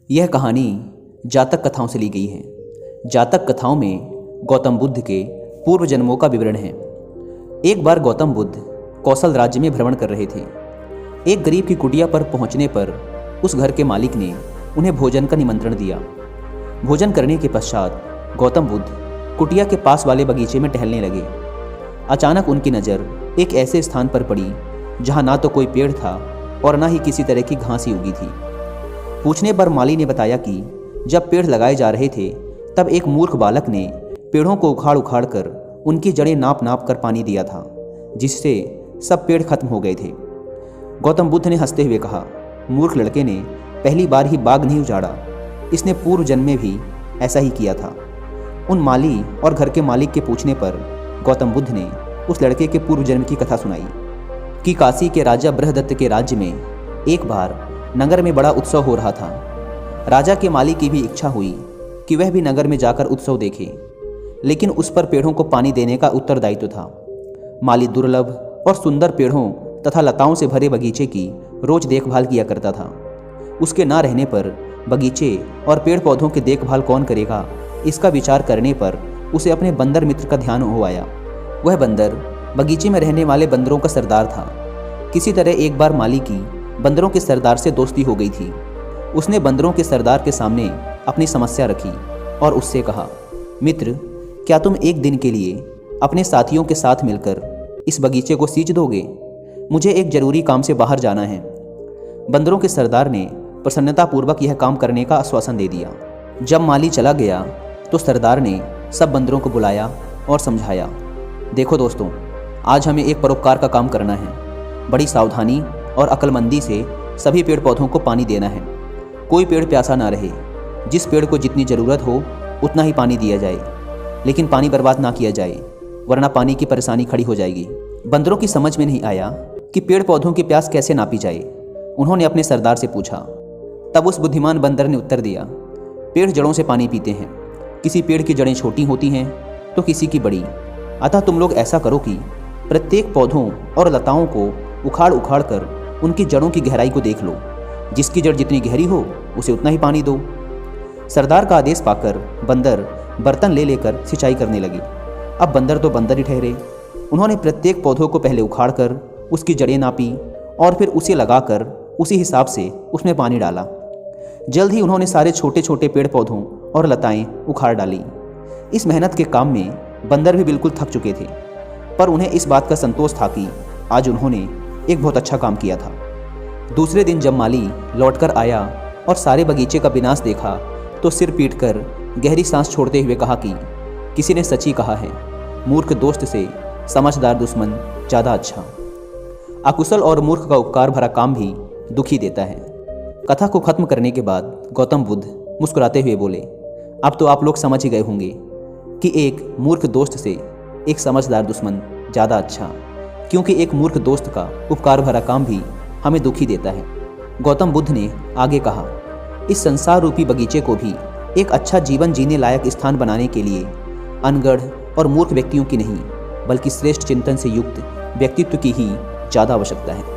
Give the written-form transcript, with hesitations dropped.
यह कहानी जातक कथाओं से ली गई है। जातक कथाओं में गौतम बुद्ध के पूर्व जन्मों का विवरण है। एक बार गौतम बुद्ध कौशल राज्य में भ्रमण कर रहे थे। एक गरीब की कुटिया पर पहुंचने पर उस घर के मालिक ने उन्हें भोजन का निमंत्रण दिया। भोजन करने के पश्चात गौतम बुद्ध कुटिया के पास वाले बगीचे में टहलने लगे। अचानक उनकी नज़र एक ऐसे स्थान पर पड़ी जहां ना तो कोई पेड़ था और ना ही किसी तरह की घास ही उगी थी। पूछने पर माली ने बताया कि जब पेड़ लगाए जा रहे थे तब एक मूर्ख बालक ने पेड़ों को उखाड़ उखाड़ कर उनकी जड़ें नाप नाप कर पानी दिया था, जिससे सब पेड़ खत्म हो गए थे। गौतम बुद्ध ने हंसते हुए कहा, मूर्ख लड़के ने पहली बार ही बाग नहीं उजाड़ा, इसने पूर्व जन्म में भी ऐसा ही किया था। उन माली और घर के मालिक के पूछने पर गौतम बुद्ध ने उस लड़के के पूर्व जन्म की कथा सुनाई कि काशी के राजा बृहदत्त के राज्य में एक बार नगर में बड़ा उत्सव हो रहा था। राजा के माली की भी इच्छा हुई कि वह भी नगर में जाकर उत्सव देखे, लेकिन उस पर पेड़ों को पानी देने का उत्तरदायित्व था। माली दुर्लभ और सुंदर पेड़ों तथा लताओं से भरे बगीचे की रोज देखभाल किया करता था। उसके ना रहने पर बगीचे और पेड़ पौधों की देखभाल कौन करेगा, इसका विचार करने पर उसे अपने बंदर मित्र का ध्यान हो आया। वह बंदर बगीचे में रहने वाले बंदरों का सरदार था। किसी तरह एक बार माली की बंदरों के सरदार से दोस्ती हो गई थी। उसने बंदरों के सरदार के सामने अपनी समस्या रखी और उससे कहा, मित्र, क्या तुम एक दिन के लिए अपने साथियों के साथ मिलकर इस बगीचे को सींच दोगे? मुझे एक जरूरी काम से बाहर जाना है। बंदरों के सरदार ने प्रसन्नतापूर्वक यह काम करने का आश्वासन दे दिया। जब माली चला गया तो सरदार ने सब बंदरों को बुलाया और समझाया, देखो दोस्तों, आज हमें एक परोपकार का काम करना है। बड़ी सावधानी और अक्लमंदी से सभी पेड़ पौधों को पानी देना है। कोई पेड़ प्यासा ना रहे। जिस पेड़ को जितनी ज़रूरत हो उतना ही पानी दिया जाए, लेकिन पानी बर्बाद ना किया जाए, वरना पानी की परेशानी खड़ी हो जाएगी। बंदरों की समझ में नहीं आया कि पेड़ पौधों की प्यास कैसे नापी जाए। उन्होंने अपने सरदार से पूछा। तब उस बुद्धिमान बंदर ने उत्तर दिया, पेड़ जड़ों से पानी पीते हैं। किसी पेड़ की जड़ें छोटी होती हैं तो किसी की बड़ी। अतः तुम लोग ऐसा करो कि प्रत्येक पौधों और लताओं को उखाड़ उखाड़ कर उनकी जड़ों की गहराई को देख लो। जिसकी जड़ जितनी गहरी हो उसे उतना ही पानी दो। सरदार का आदेश पाकर बंदर बर्तन ले लेकर सिंचाई करने लगे। अब बंदर तो बंदर ही ठहरे। उन्होंने प्रत्येक पौधों को पहले उखाड़ कर उसकी जड़ें नापी और फिर उसे लगाकर उसी हिसाब से उसमें पानी डाला। जल्द ही उन्होंने सारे छोटे छोटे पेड़ पौधों और लताएं उखाड़ डाली। इस मेहनत के काम में बंदर भी बिल्कुल थक चुके थे, पर उन्हें इस बात का संतोष था कि आज उन्होंने एक बहुत अच्छा काम किया था। दूसरे दिन जब माली लौटकर आया और सारे बगीचे का विनाश देखा तो सिर पीटकर गहरी सांस छोड़ते हुए कहा कि किसी ने सच ही कहा है, मूर्ख दोस्त से समझदार दुश्मन ज़्यादा अच्छा। अकुशल और मूर्ख का उपकार भरा काम भी दुखी देता है। कथा को खत्म करने के बाद गौतम बुद्ध मुस्कुराते हुए बोले, अब तो आप लोग समझ ही गए होंगे कि एक मूर्ख दोस्त से एक समझदार दुश्मन ज़्यादा अच्छा, क्योंकि एक मूर्ख दोस्त का उपकार भरा काम भी हमें दुखी देता है। गौतम बुद्ध ने आगे कहा, इस संसार रूपी बगीचे को भी एक अच्छा जीवन जीने लायक स्थान बनाने के लिए अनगढ़ और मूर्ख व्यक्तियों की नहीं, बल्कि श्रेष्ठ चिंतन से युक्त व्यक्तित्व की ही ज़्यादा आवश्यकता है।